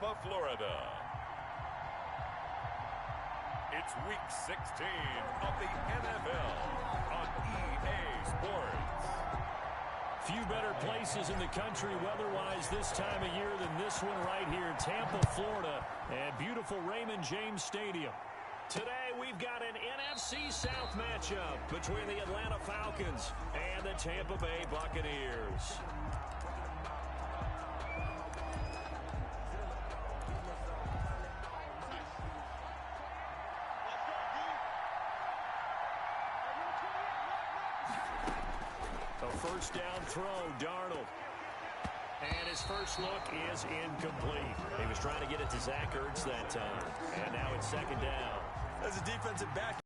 Tampa, Florida. It's Week 16 of the NFL on EA Sports. Few better places in the country weather-wise this time of year than this one right here, Tampa, Florida, and beautiful Raymond James Stadium. Today, we've got an NFC South matchup between the Atlanta Falcons and the Tampa Bay Buccaneers. A first down throw, Darnold. And his first look is incomplete. He was trying to get it to Zach Ertz that time. And now it's second down. As a defensive back,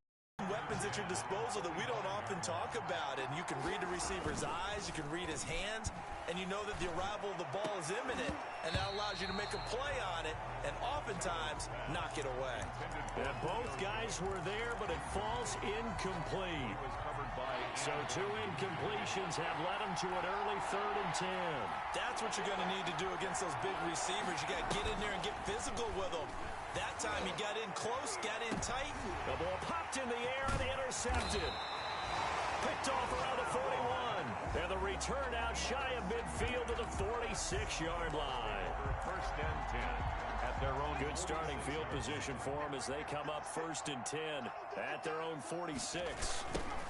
weapons at your disposal that we don't often talk about. And you can read the receiver's eyes, you can read his hands, and you know that the arrival of the ball is imminent, and that allows you to make a play on it and oftentimes knock it away. And both guys were there, but it falls incomplete. So two incompletions have led him to an early 3rd and 10. That's what you're going to need to do against those big receivers. You got to get in there and get physical with them. That time he got in close, got in tight. The ball popped in the air and intercepted. Picked off around the 41. And the return out shy of midfield to the 46-yard line. First and 10 at their own. Good starting field position for them as they come up 1st and 10 at their own 46.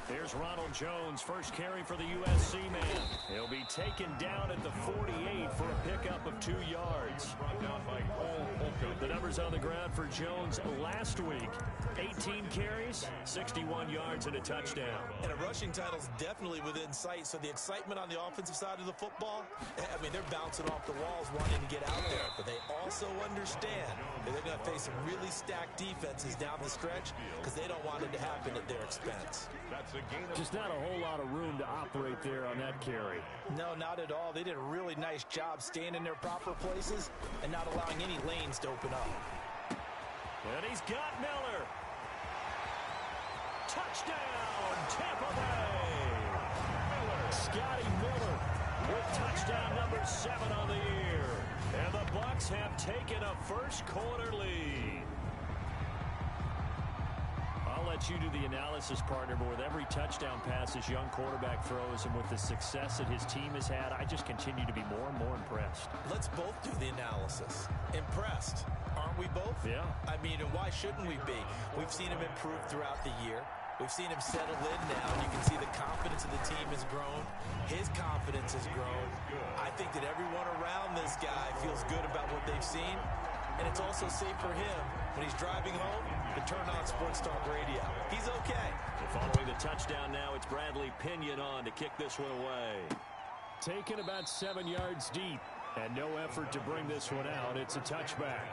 Here's Ronald Jones, first carry for the USC man. He'll be taken down at the 48 for a pickup of 2 yards. The numbers on the ground for Jones last week. 18 carries, 61 yards, and a touchdown. And a rushing title is definitely within sight, so the excitement on the offensive side of the football, I mean, they're bouncing off the walls wanting to get out there, but they also understand that they're going to face some really stacked defenses down the stretch because they don't want it to happen at their expense. Just not a whole lot of room to operate there on that carry. No, not at all. They did a really nice job staying in their proper places and not allowing any lanes to open up. And he's got Miller. Touchdown, Tampa Bay. Scotty Miller with touchdown number 7 on the year. And the Bucs have taken a first quarter lead. I'll let you do the analysis, partner, but with every touchdown pass this young quarterback throws and with the success that his team has had, I just continue to be more and more impressed. Let's both do the analysis. Impressed. Aren't we both? Yeah. I mean, and why shouldn't we be? We've seen him improve throughout the year. We've seen him settle in now, and you can see the confidence of the team has grown. His confidence has grown. I think that everyone around this guy feels good about what they've seen, and it's also safe for him when he's driving home to turn on Sports Talk Radio. He's okay. And following the touchdown now, it's Bradley Pinion on to kick this one away. Taken about 7 yards deep, and no effort to bring this one out. It's a touchback.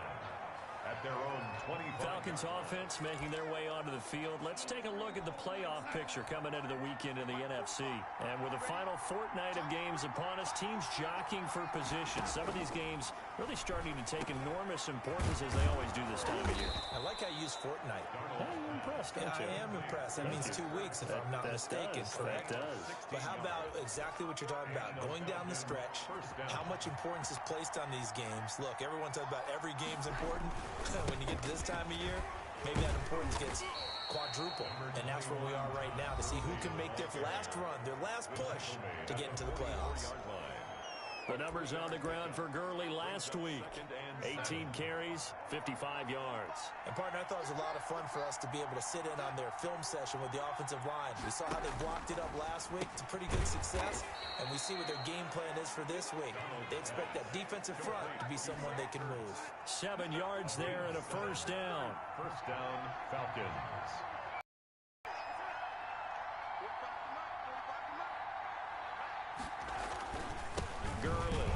At their own 25. Falcons offense making their way onto the field. Let's take a look at the playoff picture coming into the weekend in the NFC. And with the final fortnight of games upon us, teams jockeying for position. Some of these games really starting to take enormous importance as they always do this time of year. I like how you use fortnight. I'm impressed, don't you? I am impressed. That means 2 weeks, if I'm not mistaken, correct? That does. But how about exactly what you're talking about? Going down the stretch, how much importance is placed on these games. Look, everyone talks about every game's important. When you get to this time of year, maybe that importance gets quadruple. And that's where we are right now to see who can make their last run, their last push to get into the playoffs. The numbers on the ground for Gurley last week. 18 carries, 55 yards. And, partner, I thought it was a lot of fun for us to be able to sit in on their film session with the offensive line. We saw how they blocked it up last week. It's a pretty good success. And we see what their game plan is for this week. They expect that defensive front to be someone they can move. 7 yards there and a first down. First down, Falcons. Gurley.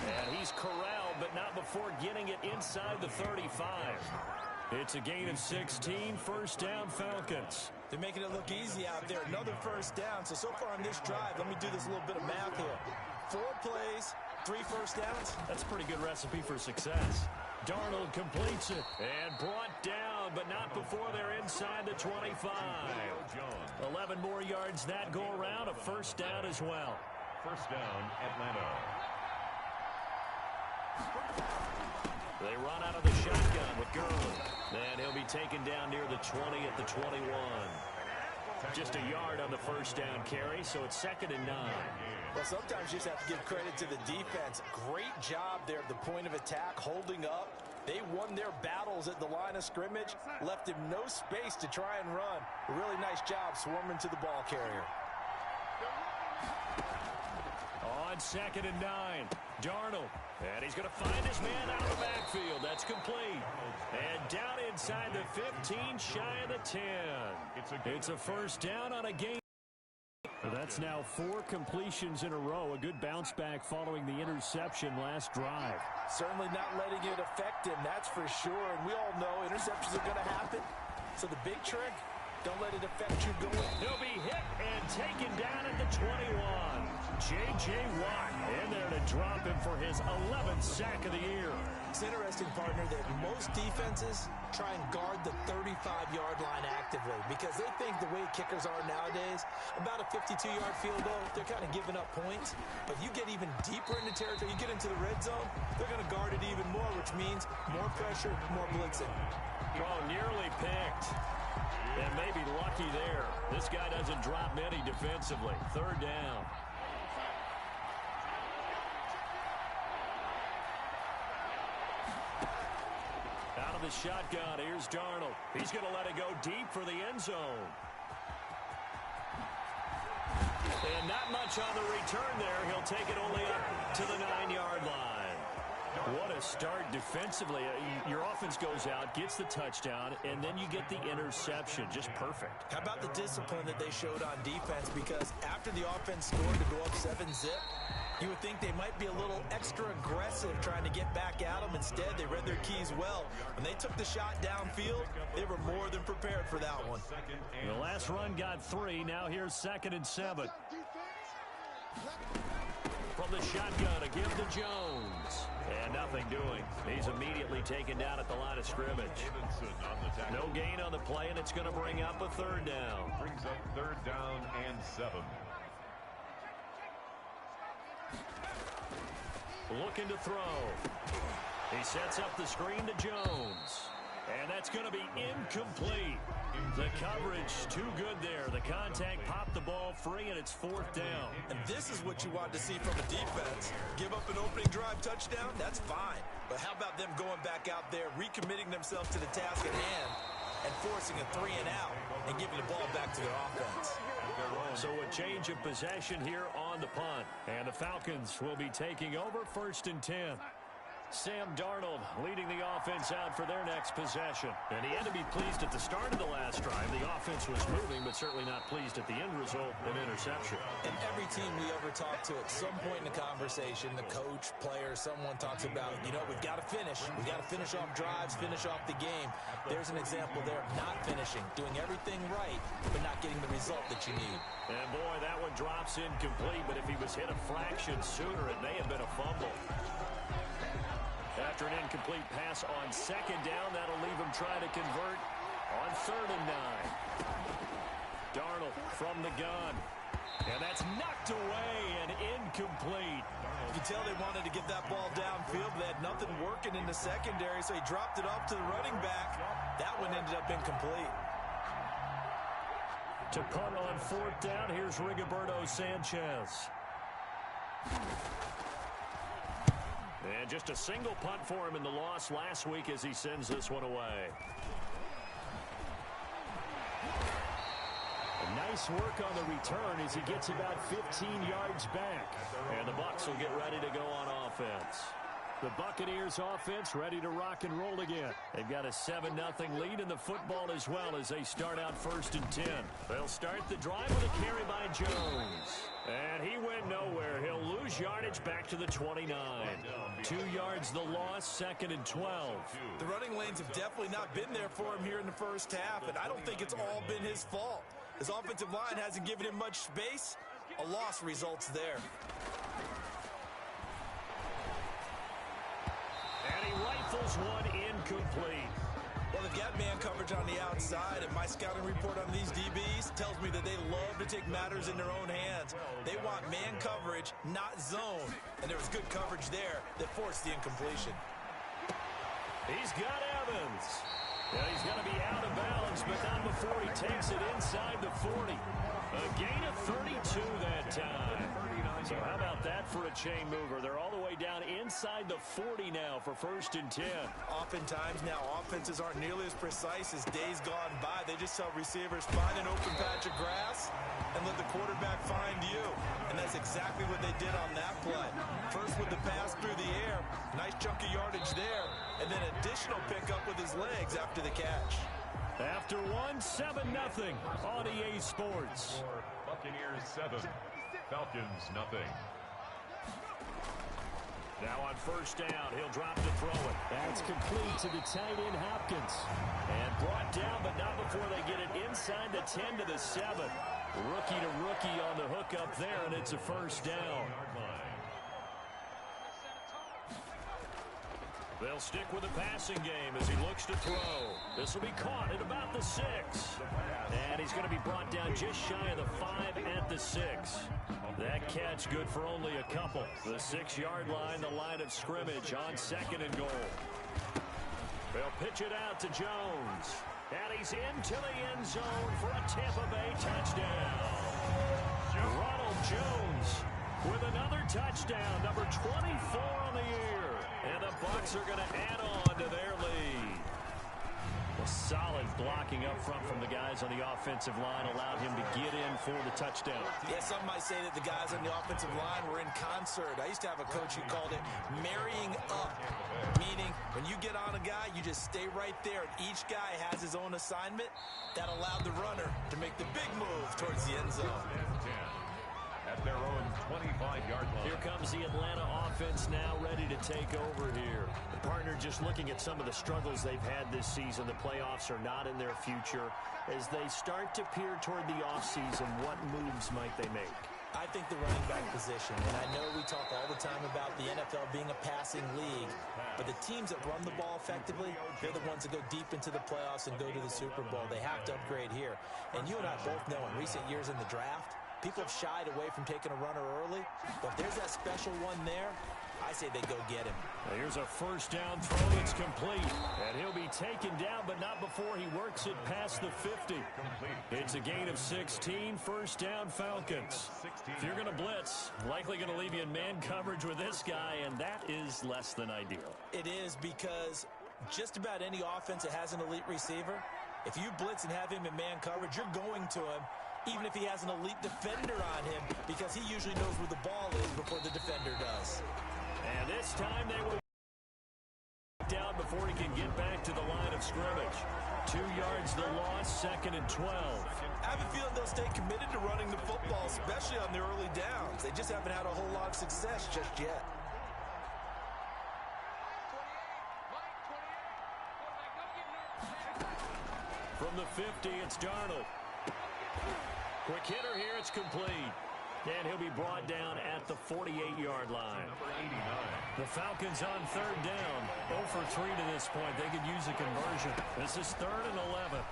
And he's corralled, but not before getting it inside the 35. It's a gain of 16, first down Falcons. They're making it look easy out there. Another first down. So far on this drive, let me do this little bit of math here. 4 plays, 3 first downs. That's a pretty good recipe for success. Darnold completes it and brought down, but not before they're inside the 25. 11 more yards that go around, a first down as well. First down, Atlanta. They run out of the shotgun with Gurley. And he'll be taken down near the 20 at the 21. Just a yard on the first down carry, so it's 2nd and 9. Well, sometimes you just have to give credit to the defense. Great job there at the point of attack, holding up. They won their battles at the line of scrimmage, left him no space to try and run. A really nice job swarming to the ball carrier. On 2nd and 9, Darnold. And he's going to find his man out of the backfield. That's complete. And down inside the 15, shy of the 10. It's a first down on a game. That's now 4 completions in a row. A good bounce back following the interception last drive. Certainly not letting it affect him, that's for sure. And we all know interceptions are going to happen. So the big trick, don't let it affect you going. He'll be hit and taken down at the 21. J.J. Watt in there to drop him for his 11th sack of the year. It's interesting, partner, that most defenses try and guard the 35-yard line actively because they think the way kickers are nowadays, about a 52-yard field goal, they're kind of giving up points. But you get even deeper into territory, you get into the red zone, they're going to guard it even more, which means more pressure, more blitzing. Oh, nearly picked. And maybe lucky there. This guy doesn't drop many defensively. 3rd down. Out of the shotgun, here's Darnold. He's going to let it go deep for the end zone. And not much on the return there. He'll take it only up to the 9-yard line. What a start defensively. Your offense goes out, gets the touchdown, and then you get the interception. Just perfect. How about the discipline that they showed on defense? Because after the offense scored to go up 7-zip, you would think they might be a little extra aggressive trying to get back at them. Instead, they read their keys well. When they took the shot downfield, they were more than prepared for that one. The last run got 3. Now here's 2nd and 7. From the shotgun, a give to Jones. And nothing doing. He's immediately taken down at the line of scrimmage. No gain on the play, and it's going to bring up a 3rd down. Brings up 3rd down and 7. Looking to throw. He sets up the screen to Jones. And that's going to be incomplete. The coverage too good there. The contact popped the ball free, and it's 4th down. And this is what you want to see from a defense. Give up an opening drive touchdown, that's fine. But how about them going back out there, recommitting themselves to the task at hand, and forcing a 3-and-out and giving the ball back to their offense. So a change of possession here on the punt. And the Falcons will be taking over 1st and 10. Sam Darnold leading the offense out for their next possession. And he had to be pleased at the start of the last drive. The offense was moving, but certainly not pleased at the end result, an interception. And every team we ever talk to at some point in the conversation, the coach, player, someone talks about, you know, we've got to finish. We've got to finish off drives, finish off the game. There's an example there of not finishing, doing everything right, but not getting the result that you need. And boy, that one drops incomplete, but if he was hit a fraction sooner, it may have been a fumble. After an incomplete pass on 2nd down, that'll leave him trying to convert on 3rd and 9. Darnold from the gun. And that's knocked away and incomplete. You can tell they wanted to get that ball downfield, but they had nothing working in the secondary, so he dropped it off to the running back. That one ended up incomplete. To punt on 4th down, here's Rigoberto Sanchez. And just a single punt for him in the loss last week as he sends this one away. Nice work on the return as he gets about 15 yards back. And the Bucs will get ready to go on offense. The Buccaneers offense ready to rock and roll again. They've got a 7-0 lead in the football as well as they start out 1st and 10. They'll start the drive with a carry by Jones. And he went nowhere. He'll lose yardage back to the 29. 2 yards the loss, 2nd and 12. The running lanes have definitely not been there for him here in the first half, and I don't think it's all been his fault. His offensive line hasn't given him much space. A loss results there. And he rifles one incomplete. Well, they've got man coverage on the outside, and my scouting report on these DBs tells me that they love to take matters in their own hands. They want man coverage, not zone. And there was good coverage there that forced the incompletion. He's got Evans. Yeah, he's going to be out of bounds, but not before he takes it inside the 40. A gain of 32 that time. So how about that for a chain mover? They're all the way down inside the 40 now for 1st and 10. Oftentimes now, offenses aren't nearly as precise as days gone by. They just tell receivers, find an open patch of grass and let the quarterback find you. And that's exactly what they did on that play. First with the pass through the air, nice chunk of yardage there, and then additional pickup with his legs after the catch. After 7-0 on EA Sports. Buccaneers 7, Falcons nothing. Now on 1st down, he'll drop to throw it. That's complete to the tight end Hopkins. And brought down, but not before they get it inside the 10 to the 7. Rookie to rookie on the hook up there, and it's a 1st down. They'll stick with the passing game as he looks to throw. This will be caught at about the 6. And he's going to be brought down just shy of the 5 at the 6. That catch good for only a couple. The 6-yard line, the line of scrimmage on 2nd and goal. They'll pitch it out to Jones. And he's into the end zone for a Tampa Bay touchdown. Ronald Jones with another touchdown, number 24 on the year. And the Bucs are going to add on to their lead. A solid blocking up front from the guys on the offensive line allowed him to get in for the touchdown. Yeah, some might say that the guys on the offensive line were in concert. I used to have a coach who called it marrying up, meaning when you get on a guy, you just stay right there, and each guy has his own assignment. That allowed the runner to make the big move towards the end zone. At their own 25-yard line. Here comes the Atlanta offense now ready to take over here. The partner just looking at some of the struggles they've had this season. The playoffs are not in their future. As they start to peer toward the offseason, what moves might they make? I think the running back position, and I know we talk all the time about the NFL being a passing league, but the teams that run the ball effectively, they're the ones that go deep into the playoffs and go to the Super Bowl. They have to upgrade here. And you and I both know in recent years in the draft, people have shied away from taking a runner early, but if there's that special one there, I say they go get him. Now here's a 1st down throw that's complete. And he'll be taken down, but not before he works it past the 50. It's a gain of 16, 1st down Falcons. If you're going to blitz, likely going to leave you in man coverage with this guy, and that is less than ideal. It is, because just about any offense that has an elite receiver, if you blitz and have him in man coverage, you're going to him, even if he has an elite defender on him, because he usually knows where the ball is before the defender does. And this time they will down before he can get back to the line of scrimmage. 2 yards the loss, 2nd and 12. I have a feeling they'll stay committed to running the football, especially on their early downs. They just haven't had a whole lot of success just yet. From the 50, it's Darnold. Quick hitter here, it's complete. And he'll be brought down at the 48-yard line. The Falcons on 3rd down. 0 for 3 to this point. They could use a conversion. This is 3rd and 11.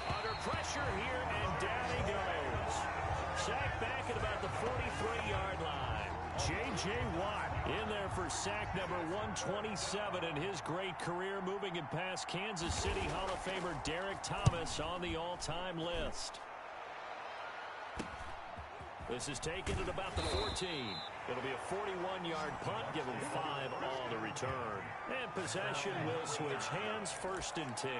Under pressure here, and down he goes. Sacked back at about the 43-yard line. J.J. Watt in there for sack number 127 in his great career, moving it past Kansas City Hall of Famer Derek Thomas on the all-time list. This is taken at about the 14. It'll be a 41-yard punt, give him 5 on the return. And possession will switch hands, 1st and 10.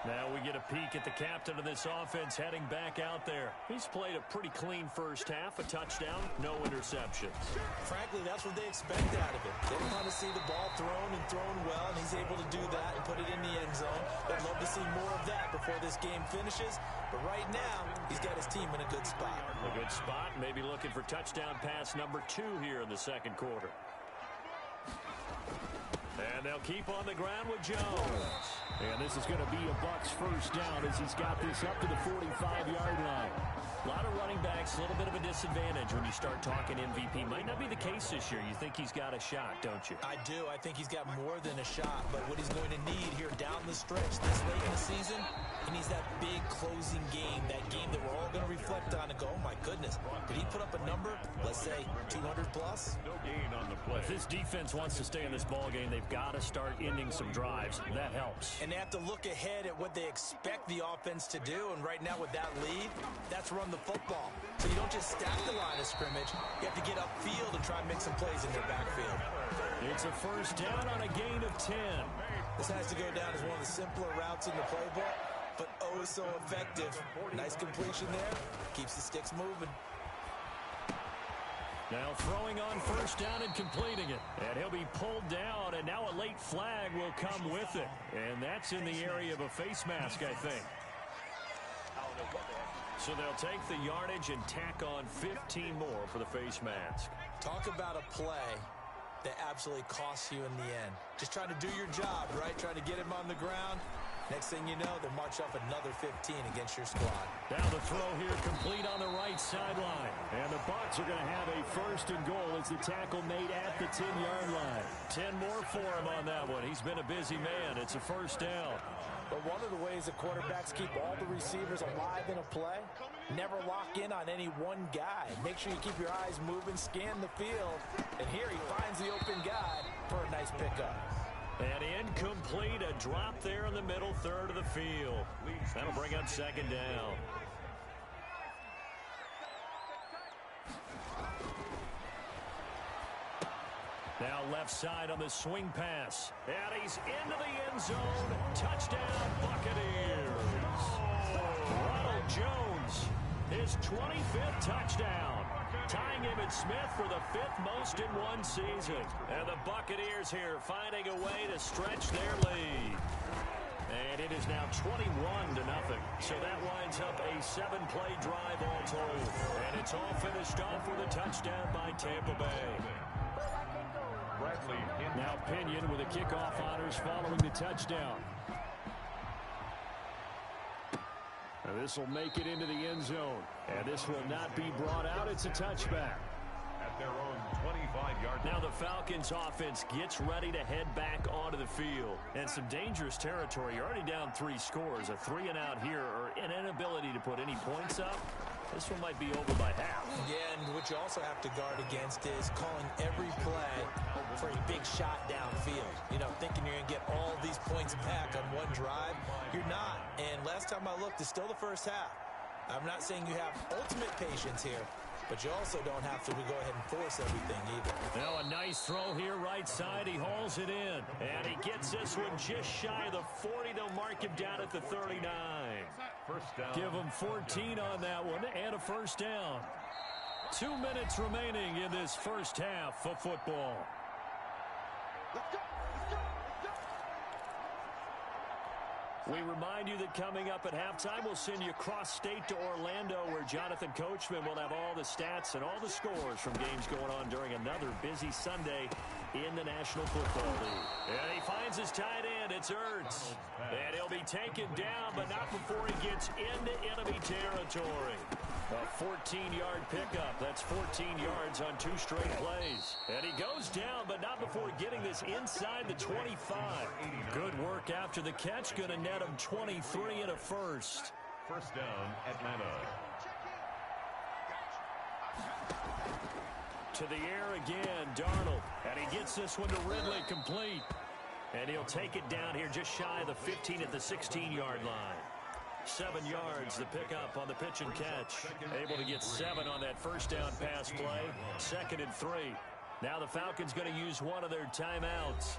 Now we get a peek at the captain of this offense heading back out there. He's played a pretty clean first half, a touchdown, no interceptions. Frankly, that's what they expect out of him. They want to see the ball thrown and thrown well, and he's able to do that and put it in the end zone. They'd love to see more of that before this game finishes. But right now, he's got his team in a good spot. A good spot, maybe looking for touchdown pass number 2 here in the 2nd quarter. And they'll keep on the ground with Jones. And this is going to be a Bucs 1st down as he's got this up to the 45-yard line. A lot of running backs, a little bit of a disadvantage when you start talking MVP. Might not be the case this year. You think he's got a shot, don't you? I do. I think he's got more than a shot. But what he's going to need here down the stretch this late in the season, he needs that big closing game, that game that we're all going to reflect on and go, oh, my goodness, did he put up a number, let's say 200 plus? No gain on the play. If this defense wants to stay in this ball game, they've got to start ending some drives. That helps. And they have to look ahead at what they expect the offense to do. And right now with that lead, that's run the football. So you don't just stack the line of scrimmage. You have to get upfield and try and make some plays in their backfield. It's a first down on a gain of 10. This has to go down as one of the simpler routes in the playbook, but oh so effective. Nice completion there. Keeps the sticks moving. Now throwing on first down and completing it. And he'll be pulled down, and now a late flag will come with it. And that's in the area of a face mask, I think. So they'll take the yardage and tack on 15 more for the face mask. Talk about a play that absolutely costs you in the end. Just trying to do your job, right? Trying to get him on the ground. Next thing you know, they'll march off another 15 against your squad. Now the throw here complete on the right sideline. And the Bucs are going to have a first and goal as the tackle made at the 10-yard line. 10 more for him on that one. He's been a busy man. It's a first down. But one of the ways that quarterbacks keep all the receivers alive in a play, never lock in on any one guy. Make sure you keep your eyes moving, scan the field. And here he finds the open guy for a nice pickup. And incomplete, a drop there in the middle third of the field. That'll bring up second down. Now left side on the swing pass. And he's into the end zone. Touchdown, Buccaneers. Ronald Jones, his 25th touchdown. Tying him and Smith for the 5th most in one season. And the Buccaneers here finding a way to stretch their lead. And it is now 21-0. So that winds up a 7-play drive all told. And it's all finished off with a touchdown by Tampa Bay. Now Pinion with the kickoff honors following the touchdown. And this will make it into the end zone. And this will not be brought out. It's a touchback. At their own 25-yard line. Now the Falcons offense gets ready to head back onto the field. And some dangerous territory. You're already down 3 scores. A 3-and-out here or an inability to put any points up. This one might be over by half. Yeah, and what you also have to guard against is calling every play for a big shot downfield. You know, thinking you're going to get all these points back on one drive. You're not. And last time I looked, it's still the first half. I'm not saying you have ultimate patience here, but you also don't have to go ahead and force everything either. Now a nice throw here right side. He hauls it in. And he gets this one just shy of the 40. They'll mark him down at the 39. First down. Give him 14 on that one and a first down. 2 minutes remaining in this first half of football. We remind you that coming up at halftime, we'll send you cross-state to Orlando, where Jonathan Coachman will have all the stats and all the scores from games going on during another busy Sunday in the National Football League. And he finds his tight end. It's Ertz. And he'll be taken down, but not before he gets into enemy territory. A 14-yard pickup. That's 14 yards on 2 straight plays. And he goes down, but not before getting this inside the 25. Good work after the catch. Going to net him 23 and a first. First down, Atlanta. To the air again, Darnold. And he gets this one to Ridley complete. And he'll take it down here just shy of the 15 at the 16-yard line. 7 yards, the pickup on the pitch and catch. Able to get 7 on that first down pass play. 2nd and 3. Now the Falcons going to use one of their timeouts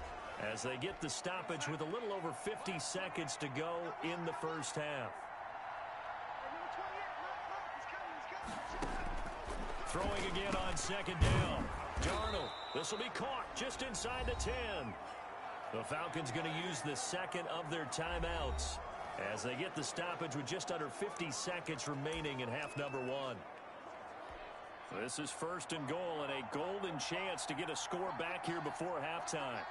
as they get the stoppage with a little over 50 seconds to go in the first half. Throwing again on 2nd down. Darnold. This will be caught just inside the 10. The Falcons going to use the 2nd of their timeouts as they get the stoppage with just under 50 seconds remaining in half number 1. This is 1st and goal and a golden chance to get a score back here before halftime.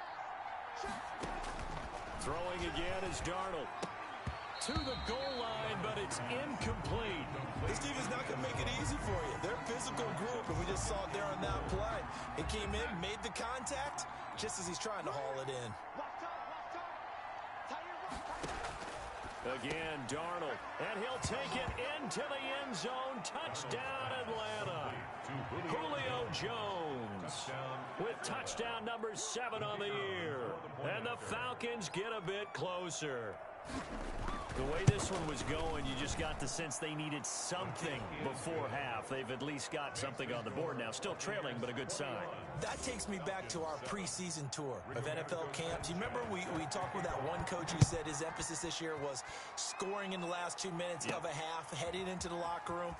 Throwing again is Darnold. To the goal line, but it's incomplete. This team is not going to make it easy for you. They're a physical group, and we just saw it there on that play. It came in, made the contact, just as he's trying to haul it in. Again, Darnold, and he'll take it into the end zone. Touchdown, Atlanta. Julio Jones with touchdown number 7 on the year. And the Falcons get a bit closer. The way this one was going, you just got the sense they needed something before half. They've at least got something on the board now. Still trailing, but a good sign. That takes me back to our preseason tour of NFL camps. You remember we talked with that one coach who said his emphasis this year was scoring in the last 2 minutes of a half, heading into the locker room.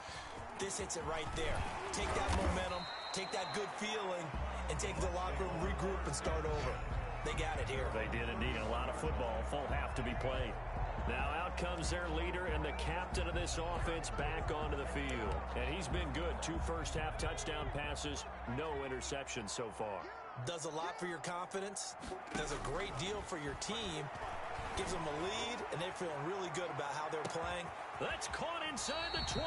This hits it right there. Take that momentum, take that good feeling, and take the locker room, regroup, and start over. They got it here. They did indeed. A lot of football, full half to be played. Now out comes their leader and the captain of this offense back onto the field. And he's been good. 2 first-half touchdown passes, no interceptions so far. Does a lot for your confidence. Does a great deal for your team. Gives them a lead, and they're feeling really good about how they're playing. That's caught inside the 20.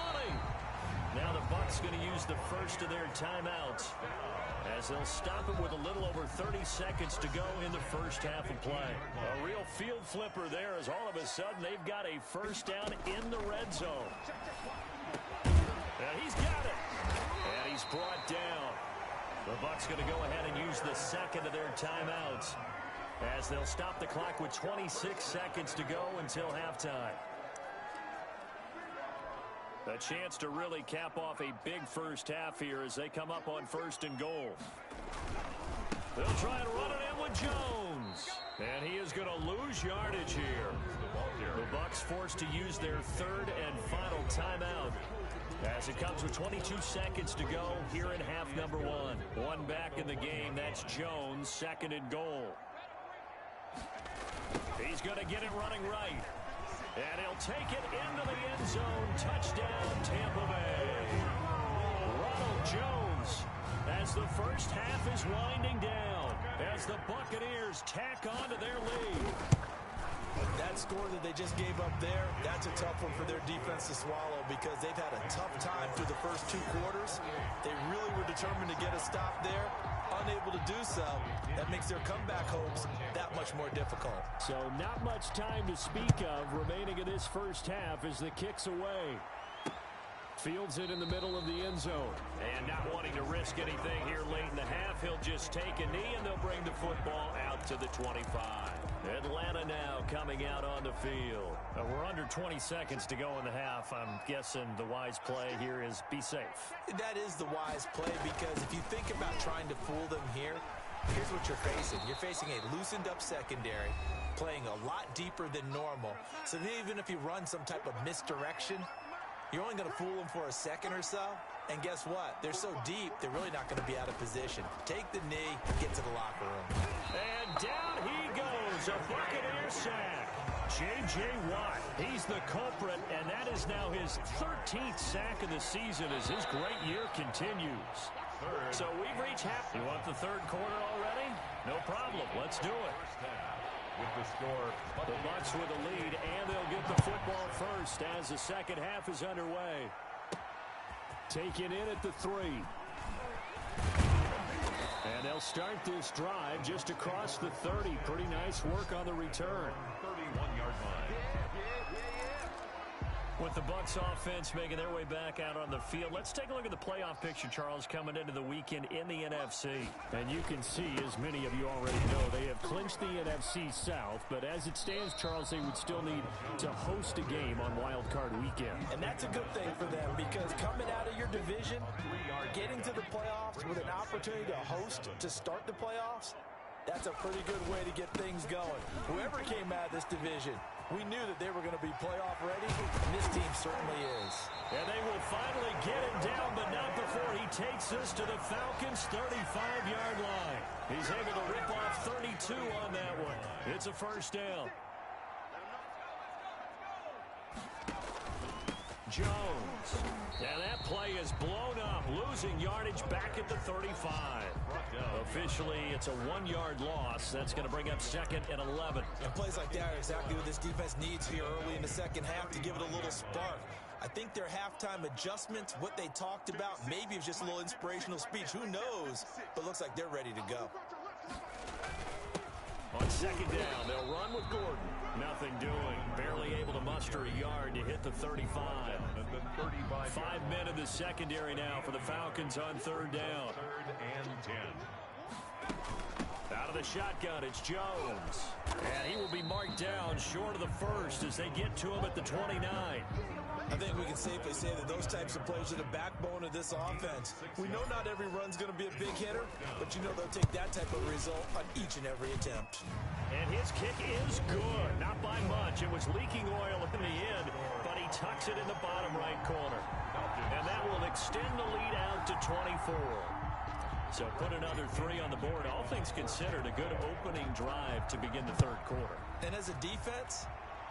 Now the Bucs going to use the first of their timeouts, as they'll stop it with a little over 30 seconds to go in the first half of play. A real field flipper there, as all of a sudden they've got a first down in the red zone. And he's got it. And he's brought down. The Bucs going to go ahead and use the second of their timeouts, as they'll stop the clock with 26 seconds to go until halftime. A chance to really cap off a big first half here as they come up on 1st and goal. They'll try and run it in with Jones. And he is going to lose yardage here. The Bucs forced to use their 3rd and final timeout, as it comes with 22 seconds to go here in half number 1. One back in the game. That's Jones, 2nd and goal. He's going to get it running right. And he'll take it into the end zone. Touchdown, Tampa Bay. Ronald Jones, as the first half is winding down, as the Buccaneers tack on to their lead. That score that they just gave up there, that's a tough one for their defense to swallow, because they've had a tough time through the first 2 quarters. They really were determined to get a stop there. Unable to do so, that makes their comeback hopes that much more difficult. So not much time to speak of remaining in this first half as the kick's away. Fields it in the middle of the end zone. And not wanting to risk anything here late in the half, he'll just take a knee and they'll bring the football out to the 25. Atlanta now coming out on the field. We're under 20 seconds to go in the half. I'm guessing the wise play here is be safe. That is the wise play, because if you think about trying to fool them here, here's what you're facing. You're facing a loosened up secondary, playing a lot deeper than normal. So even if you run some type of misdirection, you're only going to fool them for a second or so. And guess what? They're so deep, they're really not going to be out of position. Take the knee, get to the locker room. And down he goes, a Buccaneer sack. J.J. Watt, he's the culprit, and that is now his 13th sack of the season as his great year continues. So we've reached half. You want the 3rd quarter already? No problem. Let's do it. With the score, The Bucs with a lead, and they'll get the football first as the second half is underway. Taken in at the 3. And they'll start this drive just across the 30. Pretty nice work on the return. 31-yard line. With the Bucs offense making their way back out on the field, let's take a look at the playoff picture, Charles, coming into the weekend in the NFC. And you can see, as many of you already know, they have clinched the NFC South. But as it stands, Charles, they would still need to host a game on Wild Card Weekend. And that's a good thing for them, because coming out of your division, getting to the playoffs with an opportunity to host to start the playoffs, that's a pretty good way to get things going. Whoever came out of this division, we knew that they were going to be playoff ready, and this team certainly is. And they will finally get him down, but not before he takes us to the Falcons' 35-yard line. He's able to rip off 32 on that one. It's a first down. Jones. And that play is blown up, losing yardage back at the 35. Officially, it's a 1-yard loss. That's going to bring up 2nd and 11. And plays like that are exactly what this defense needs here early in the second half to give it a little spark. I think their halftime adjustments, what they talked about, maybe it's just a little inspirational speech. Who knows? But looks like they're ready to go. On second down, they'll run with Gordon. Nothing doing. Barely able to muster a yard to hit the 35. 5 men in the secondary now for the Falcons on third down. Third and 10. Out of the shotgun, it's Jones. And he will be marked down short of the first as they get to him at the 29. I think we can safely say that those types of plays are the backbone of this offense. We know not every run's going to be a big hitter, but you know they'll take that type of result on each and every attempt. And his kick is good. Not by much. It was leaking oil in the end, but he tucks it in the bottom right corner. And that will extend the lead out to 24. So put another 3 on the board. All things considered, a good opening drive to begin the third quarter. And as a defense,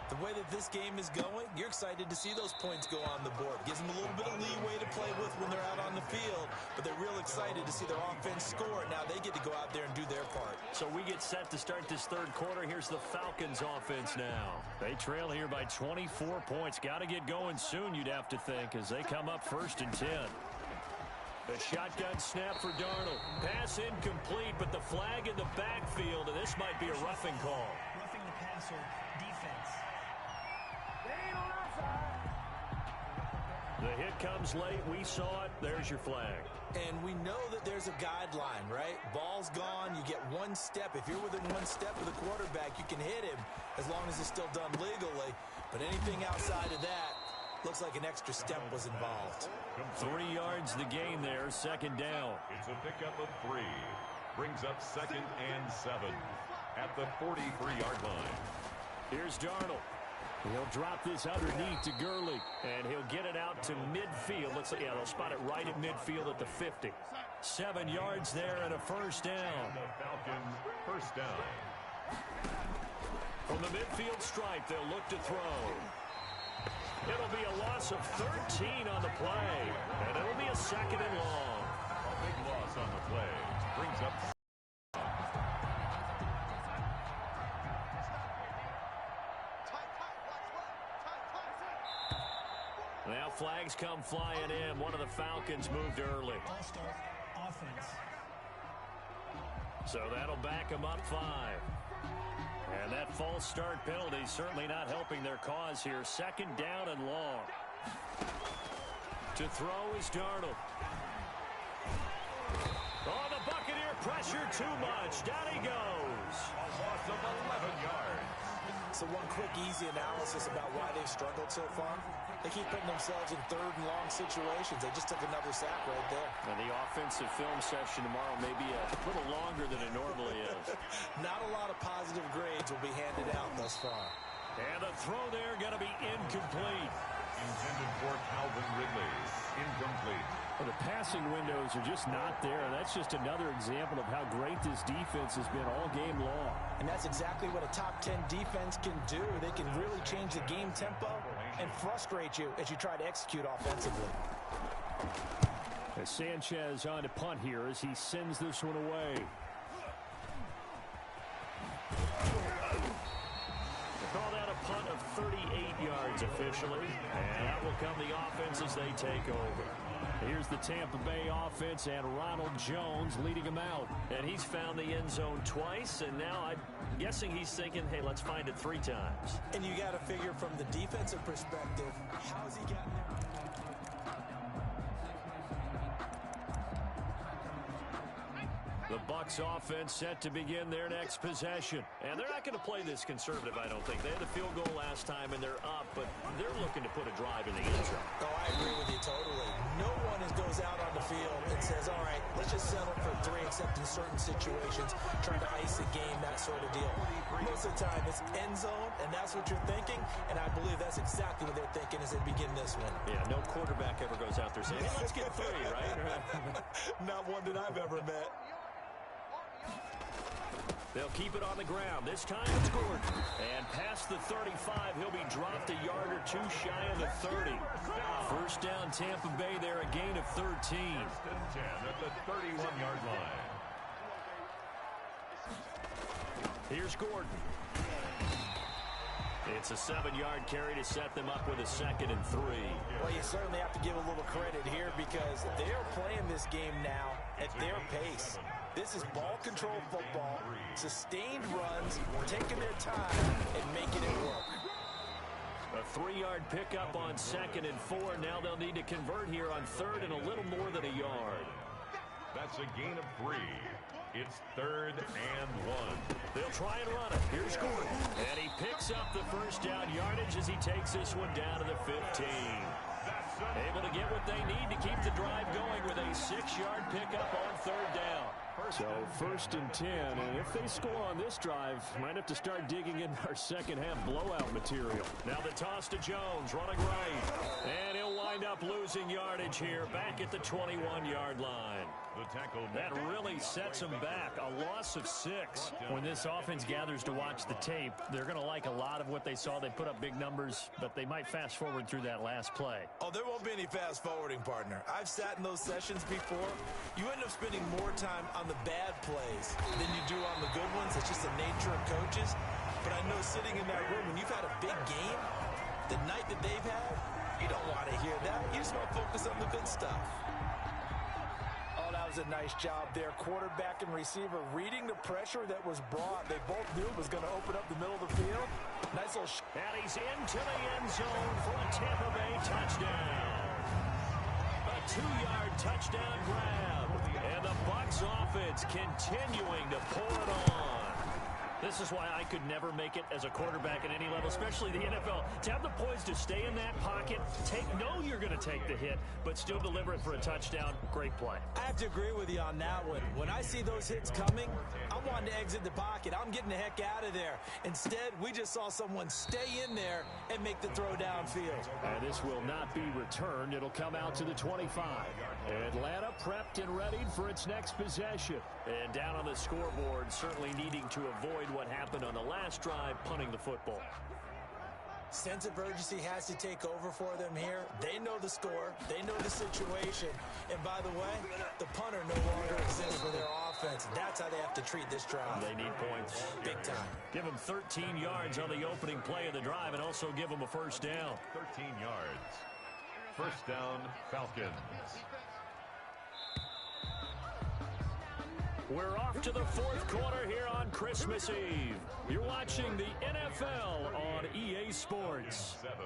the way that this game is going, you're excited to see those points go on the board. Gives them a little bit of leeway to play with when they're out on the field, but they're real excited to see their offense score. Now they get to go out there and do their part. So we get set to start this third quarter. Here's the Falcons offense now. They trail here by 24 points. Got to get going soon, you'd have to think, as they come up first and 10. The shotgun snap for Darnold. Pass incomplete, but the flag in the backfield, and this might be a roughing call. Roughing the passer, defense. The hit comes late. We saw it. There's your flag. And we know that there's a guideline, right? Ball's gone. You get one step. If you're within one step of the quarterback, you can hit him as long as it's still done legally. But anything outside of that looks like an extra step was involved. 3 yards the gain there. Second down. It's a pickup of 3. Brings up second and 7 at the 43-yard line. Here's Darnold. He'll drop this underneath to Gurley, and he'll get it out to midfield. Let's see, yeah, they'll spot it right at midfield at the 50. 7 yards there and a first down. The Falcons first down. From the midfield stripe, they'll look to throw. It'll be a loss of 13 on the play, and it'll be a second and long. A big loss on the play. Brings up. Now flags come flying in. One of the Falcons moved early. False start, offense. So that'll back them up 5. And that false start penalty certainly not helping their cause here. Second down and long. To throw is Darnold. Oh, the Buccaneer pressure too much. Down he goes. A loss of 11 yards. So one quick, easy analysis about why they've struggled so far. They keep putting themselves in third and long situations. They just took another sack right there. And the offensive film session tomorrow may be a little longer than it normally is. Not a lot of positive grades will be handed out thus far. And the throw there going to be incomplete. Intended for Calvin Ridley. Incomplete. Well, the passing windows are just not there. That's just another example of how great this defense has been all game long. And that's exactly what a top 10 defense can do. They can really change the game tempo and frustrate you as you try to execute offensively. As Sanchez on to punt here as he sends this one away. Call that a punt of 38 yards officially. And that will come the offense as they take over. Here's the Tampa Bay offense and Ronald Jones leading them out. And he's found the end zone twice, and now I'm guessing he's thinking, hey, let's find it 3 times. And you got to figure from the defensive perspective, how's he gotten there? The Bucs offense set to begin their next possession. And they're not going to play this conservative, I don't think. They had the field goal last time, and they're up, but they're looking to put a drive in the end zone. Oh, I agree with you totally. No one goes out on the field and says, all right, let's just settle for 3, except in certain situations, trying to ice a game, that sort of deal. Most of the time, it's end zone, and that's what you're thinking, and I believe that's exactly what they're thinking as they begin this one. Yeah, no quarterback ever goes out there saying, hey, let's get 3, right? Not one that I've ever met. They'll keep it on the ground. This time it's Gordon. And past the 35, he'll be dropped a yard or 2 shy of the 30. First down Tampa Bay there, a gain of 13. First and 10 at the 31-yard line. Here's Gordon. It's a 7-yard carry to set them up with a second and 3. Well, you certainly have to give a little credit here because they're playing this game now at their pace. This is ball control football, sustained runs, taking their time, and making it work. A 3-yard pickup on 2nd and 4. Now they'll need to convert here on 3rd and a little more than a yard. That's a gain of 3. It's 3rd and 1. They'll try and run it. Here's Gordon. And he picks up the first down yardage as he takes this one down to the 15. Able to get what they need to keep the drive going with a 6-yard pickup on 3rd down. So 1st and 10, and if they score on this drive, might have to start digging in our second half blowout material. Now the toss to Jones, running right. And he'll wind up losing yardage here back at the 21-yard line. The tackle That really sets them back. A loss of 6. When this offense gathers to watch the tape, they're going to like a lot of what they saw. They put up big numbers, but they might fast forward through that last play. Oh, there won't be any fast forwarding, partner. I've sat in those sessions before. You end up spending more time on the bad plays than you do on the good ones. It's just the nature of coaches. But I know sitting in that room, when you've had a big game, the night that they've had, you don't want to hear that. You just want to focus on the good stuff. Oh, that was a nice job there. Quarterback and receiver reading the pressure that was brought. They both knew it was going to open up the middle of the field. Nice little And he's into the end zone for a Tampa Bay touchdown. A 2-yard touchdown grab. And the Bucs offense continuing to pour it on. This is why I could never make it as a quarterback at any level, especially the NFL. To have the poise to stay in that pocket, know you're going to take the hit, but still deliver it for a touchdown. Great play. I have to agree with you on that one. When I see those hits coming, I'm wanting to exit the pocket. I'm getting the heck out of there. Instead, we just saw someone stay in there and make the throw downfield. And this will not be returned. It'll come out to the 25. Atlanta prepped and readied for its next possession. And down on the scoreboard, certainly needing to avoid what happened on the last drive, punting the football. Sense of urgency has to take over for them here. They know the score. They know the situation. And by the way, the punter no longer exists for their offense. That's how they have to treat this drive. They need points. Big time. Give them 13 yards on the opening play of the drive and also give them a first down. 13 yards. First down, Falcons. We're off to the 4th quarter here on Christmas Eve. You're watching the NFL on EA Sports. 7.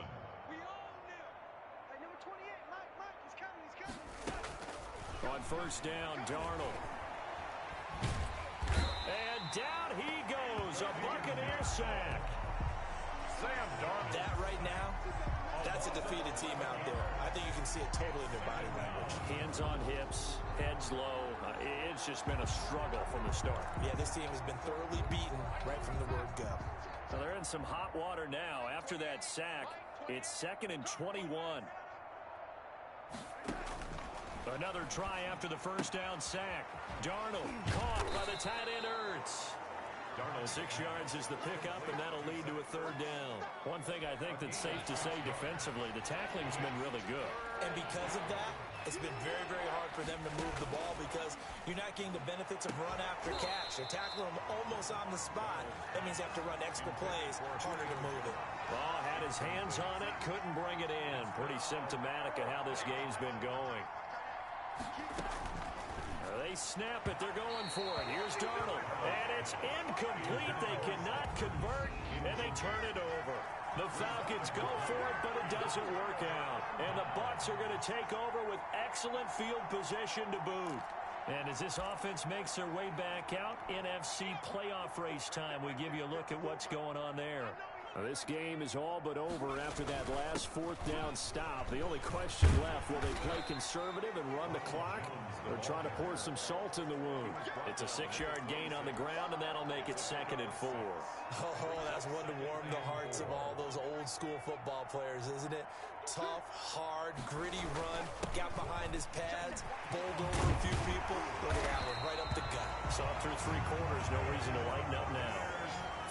On first down, Darnold. And down he goes, a Buccaneer sack. Sam Darnold. That right now, that's a defeated team out there. I think you can see it totally in their body language. Hands on hips, heads low. It's just been a struggle from the start. Yeah, this team has been thoroughly beaten right from the word go. Well, they're in some hot water now. After that sack, it's 2nd and 21. Another try after the first down sack. Darnold caught by the tight end Ertz. Darnold 6 yards is the pickup, and that'll lead to a 3rd down. One thing I think that's safe to say defensively, the tackling's been really good. And because of that, it's been very, very hard for them to move the ball because you're not getting the benefits of run after catch. They're tackling them almost on the spot. That means they have to run extra plays, harder to move it. Ball had his hands on it, couldn't bring it in. Pretty symptomatic of how this game's been going. They snap it. They're going for it. Here's Darnold. And it's incomplete. They cannot convert, and they turn it over. The Falcons go for it, but it doesn't work out. And the Bucs are going to take over with excellent field position to boot. And as this offense makes their way back out, NFC playoff race time, we give you a look at what's going on there. This game is all but over after that last 4th down stop. The only question left, will they play conservative and run the clock or try to pour some salt in the wound? It's a 6-yard gain on the ground, and that'll make it 2nd and 4. Oh, that's one to warm the hearts of all those old school football players, isn't it? Tough, hard, gritty run, got behind his pads, bowled over a few people. Look at that one, right up the gut. Saw through 3 quarters, no reason to lighten up now.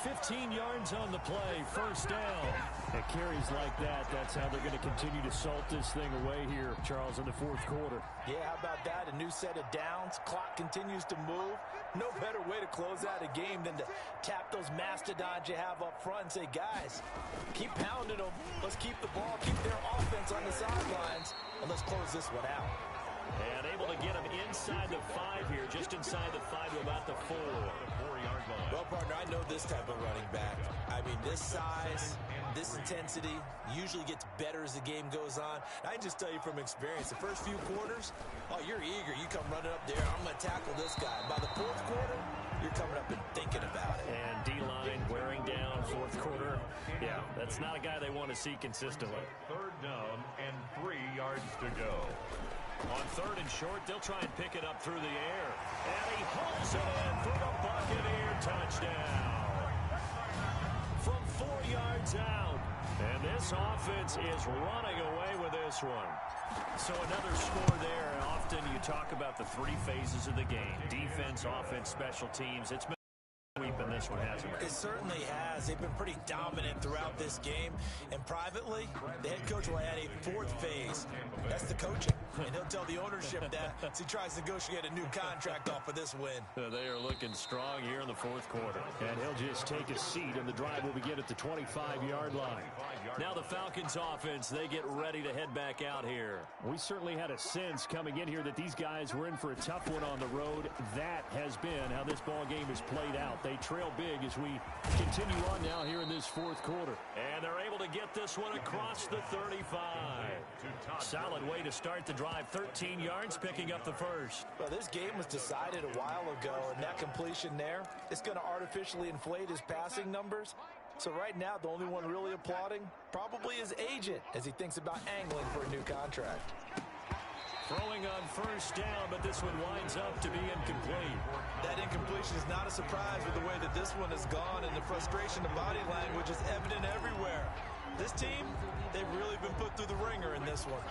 15 yards on the play, first down. It carries like that. That's how they're going to continue to salt this thing away here, Charles, in the 4th quarter. Yeah, how about that? A new set of downs. Clock continues to move. No better way to close out a game than to tap those mastodons you have up front and say, guys, keep pounding them. Let's keep the ball, keep their offense on the sidelines, and let's close this one out. And able to get him inside the 5 here, just inside the 5 to about the 4. Well, partner, I know this type of running back. I mean, this size, this intensity usually gets better as the game goes on. I can just tell you from experience, the first few quarters, oh, you're eager. You come running up there, I'm going to tackle this guy. By the 4th quarter, you're coming up and thinking about it. And D-line wearing down 4th quarter. Yeah, that's not a guy they want to see consistently. 3rd down and 3 yards to go. On 3rd and short, they'll try and pick it up through the air. And he pulls it in for the Buccaneer touchdown. From 4 yards out. And this offense is running away with this one. So another score there. And often you talk about the 3 phases of the game. Defense, offense, special teams. It's been sweeping this one, hasn't it? It certainly has. They've been pretty dominant throughout this game. And privately, the head coach will add a 4th phase. That's the coaching. And he'll tell the ownership that as he tries to negotiate a new contract off of this win. They are looking strong here in the 4th quarter. And he'll just take a seat, and the drive will begin at the 25-yard line. Now the Falcons offense, they get ready to head back out here. We certainly had a sense coming in here that these guys were in for a tough one on the road. That has been how this ball game has played out. They trail big as we continue on now here in this 4th quarter. And they're able to get this one across the 35. Solid way to start the drive. 13 yards, picking up the 1st. Well, this game was decided a while ago, and that completion there, it's going to artificially inflate his passing numbers. So right now, the only one really applauding probably his agent as he thinks about angling for a new contract. Throwing on 1st down, but this one winds up to be incomplete. That incompletion is not a surprise with the way that this one has gone, and the frustration of body language is evident everywhere. This team, they've really been put through the ringer in this one.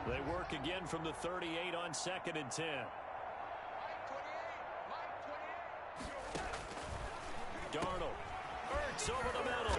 They work again from the 38 on 2nd and 10. Darnold. Ertz over the middle.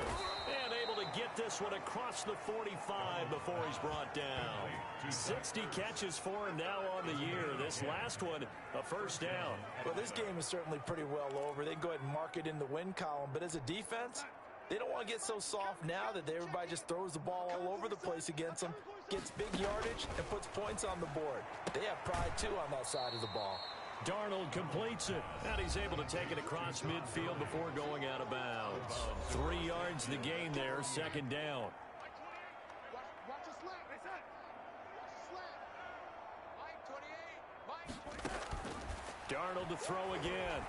And able to get this one across the 45 before he's brought down. 60 catches for him now on the year. This last one, a 1st down. Well, this game is certainly pretty well over. They can go ahead and mark it in the win column. But as a defense, they don't want to get so soft now that everybody just throws the ball all over the place against them, gets big yardage, and puts points on the board. They have pride, too, on that side of the ball. Darnold completes it, and he's able to take it across midfield before going out of bounds. 3 yards the gain there, 2nd down. Darnold to throw again.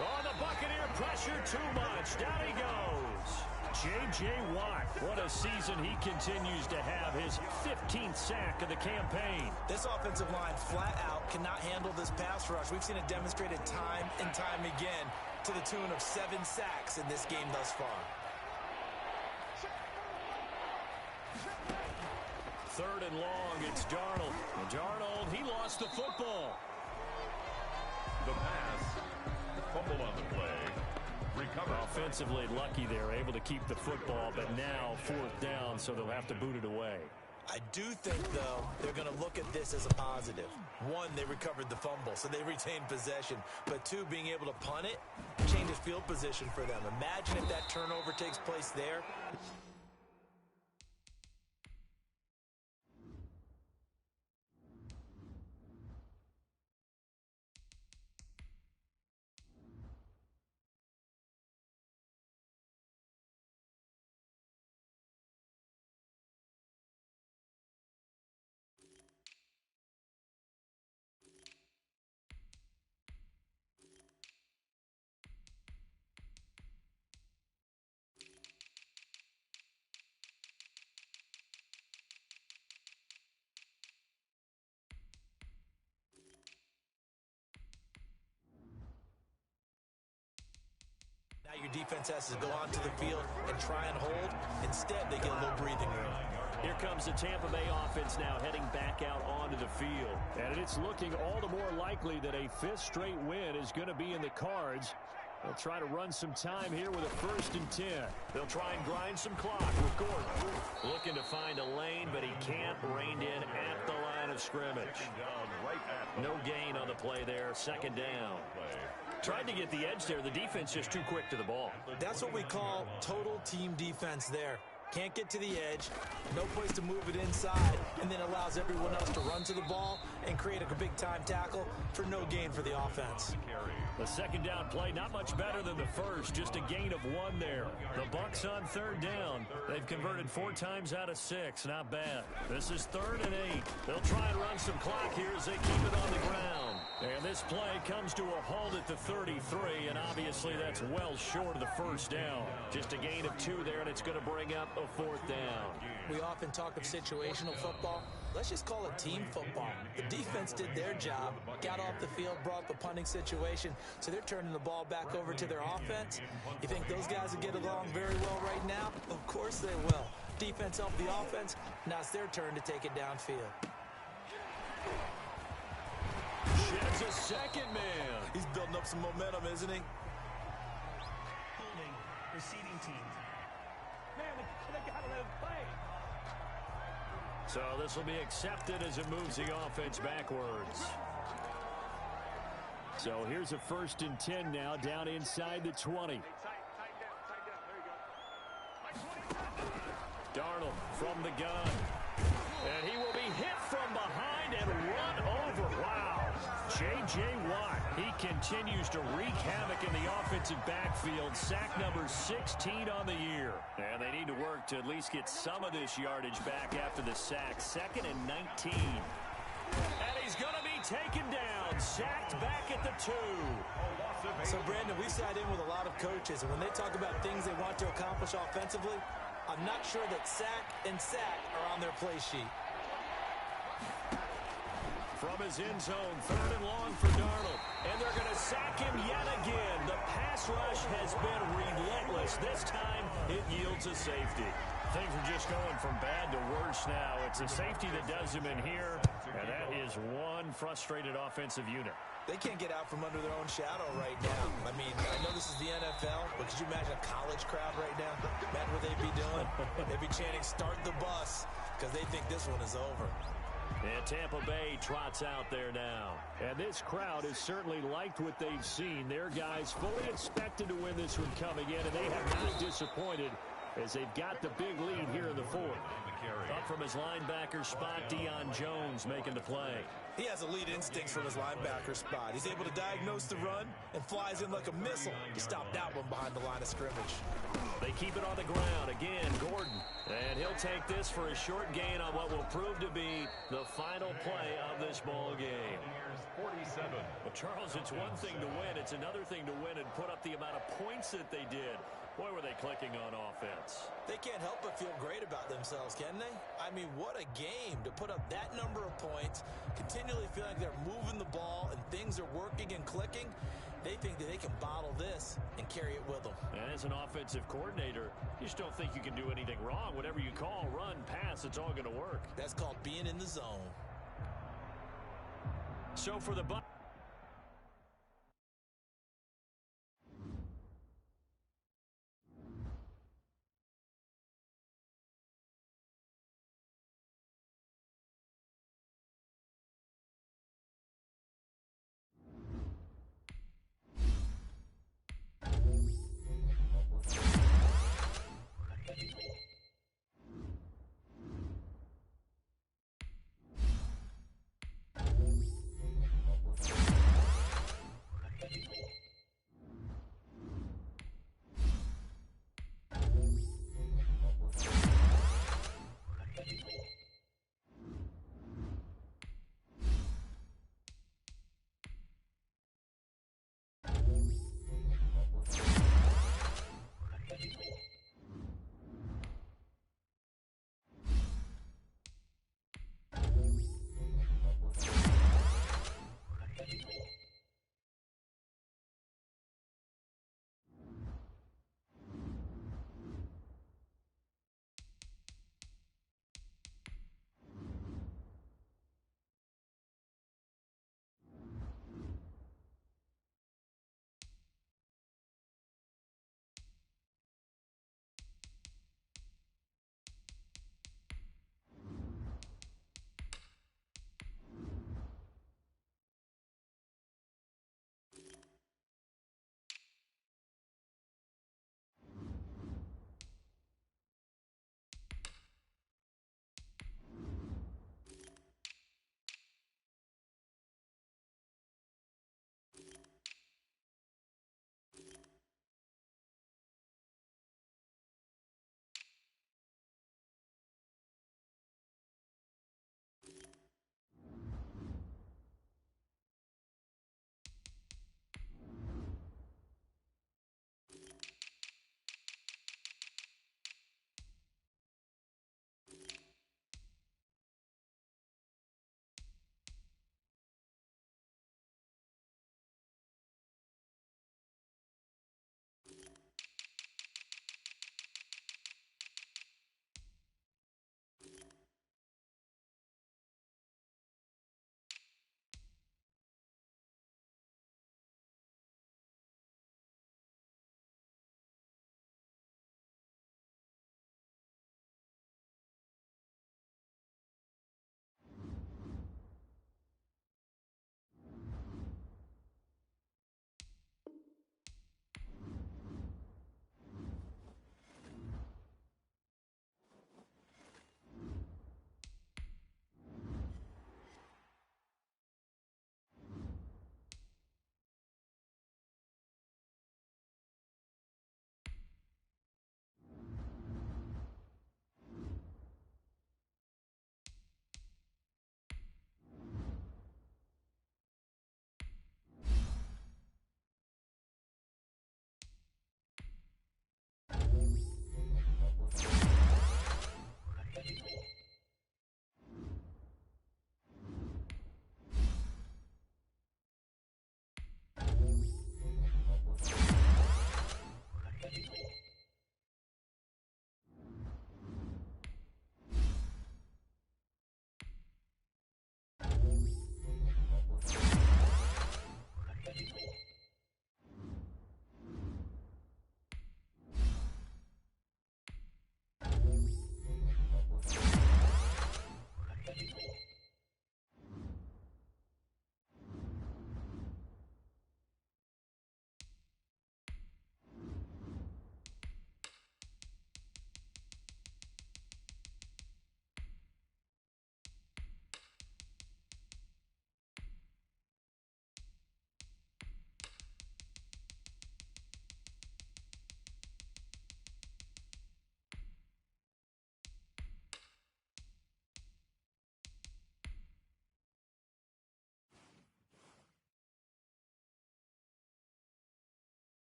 Oh, the Buccaneer pressure too much. Down he goes. J.J. Watt, what a season he continues to have. His 15th sack of the campaign. This offensive line flat out cannot handle this pass rush. We've seen it demonstrated time and time again to the tune of 7 sacks in this game thus far. 3rd and long, it's Darnold. And Darnold, he lost the football. The pass. Fumble on the play. Recovered. Offensively lucky they're able to keep the football, but now 4th down, so they'll have to boot it away. I do think, though, they're going to look at this as a positive. 1, they recovered the fumble, so they retained possession. But 2, being able to punt it changes field position for them. Imagine if that turnover takes place there. Now your defense has to go onto the field and try and hold. Instead, they get a little breathing room. Here comes the Tampa Bay offense now heading back out onto the field. And it's looking all the more likely that a 5th straight win is going to be in the cards. They'll try to run some time here with a 1st and 10. They'll try and grind some clock with Gordon. Looking to find a lane, but he can't. Reined in at the line of scrimmage. No gain on the play there. 2nd down. Tried to get the edge there. The defense just too quick to the ball. That's what we call total team defense there. Can't get to the edge, no place to move it inside, and then allows everyone else to run to the ball and create a big-time tackle for no gain for the offense. The second down play, not much better than the first, just a gain of 1 there. The Bucs on third down. They've converted 4 times out of 6. Not bad. This is 3rd and 8. They'll try and run some clock here as they keep it on the ground. And this play comes to a halt at the 33, and obviously that's well short of the first down. Just a gain of 2 there, and it's going to bring up a 4th down. We often talk of situational football. Let's just call it team football. The defense did their job, got off the field, brought the punting situation, so they're turning the ball back over to their offense. You think those guys will get along very well right now? Of course they will. Defense helped the offense. Now it's their turn to take it downfield. Sheds a second man. He's building up some momentum, isn't he? Holding, receiving team. So this will be accepted as it moves the offense backwards. So here's a 1st and 10 now, down inside the 20. Darnold from the gun. And he will be hit from behind and run over. Wow. J.J. Watt, he continues to wreak havoc in the offensive backfield. Sack number 16 on the year. And they need to work to at least get some of this yardage back after the sack. 2nd and 19. And he's going to be taken down. Sacked back at the 2. So, Brandon, we sat in with a lot of coaches, and when they talk about things they want to accomplish offensively, I'm not sure that sack and sack are on their play sheet. From his end zone, 3rd and long for Darnold. And they're going to sack him yet again. The pass rush has been relentless. This time, it yields a safety. Things are just going from bad to worse now. It's a safety that does him in here, and that is one frustrated offensive unit. They can't get out from under their own shadow right now. I mean, I know this is the NFL, but could you imagine a college crowd right now? Imagine what they'd be doing. They'd be chanting, "Start the bus," because they think this one is over. And Tampa Bay trots out there now. And this crowd has certainly liked what they've seen. Their guys fully expected to win this one coming in, and they have not disappointed as they've got the big lead here in the 4th. Up from his linebacker spot, Deion Jones making the play. He has elite instincts from his linebacker spot. He's able to diagnose the run and flies in like a missile to stop that one behind the line of scrimmage. They keep it on the ground. Again, Gordon. And he'll take this for a short gain on what will prove to be the final play of this ball game. 47. Well, Charles, it's one thing to win. It's another thing to win and put up the amount of points that they did. Boy, were they clicking on offense. They can't help but feel great about themselves, can they? I mean, what a game to put up that number of points, continually feel like they're moving the ball and things are working and clicking. They think that they can bottle this and carry it with them. And as an offensive coordinator, you just don't think you can do anything wrong. Whatever you call, run, pass, it's all going to work. That's called being in the zone. So for the Bucs.